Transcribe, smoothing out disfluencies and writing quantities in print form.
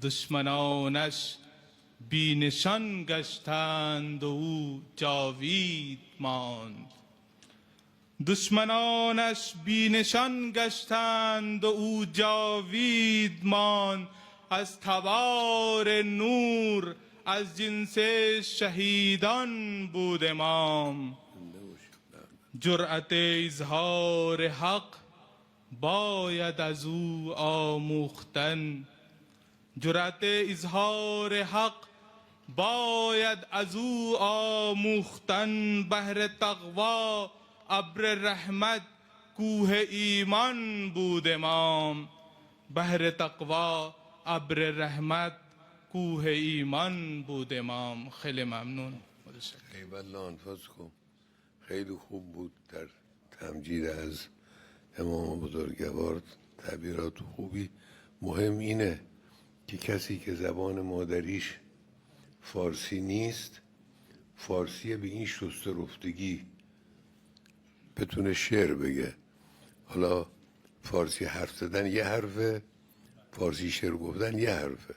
دشمنانش بی نشان گشتند و او جاوید ماند. دشمنانش بی نشان گشتند و او جاوید ماند. از تبار نور از جنس شهیدان بود امام. جرأت اظهار حق باید از او آموختن. جرأت اظهار حق باید از او آموختن. بحر تقوی ابر رحمت کوه ایمان بود امام. بحر تقوی ابر رحمت کوه ایمان بود امام. خیلی ممنون. خیلی انفاسکم خیلی خوب بود در تمجید از امام بزرگوار، تعبیرات خوبی. مهم اینه که کسی که زبان مادریش فارسی نیست، فارسی به این شسته رفتگی بتونه شعر بگه. حالا فارسی حرف زدن یه حرفه، فارسی شعر گفتن یه حرفه.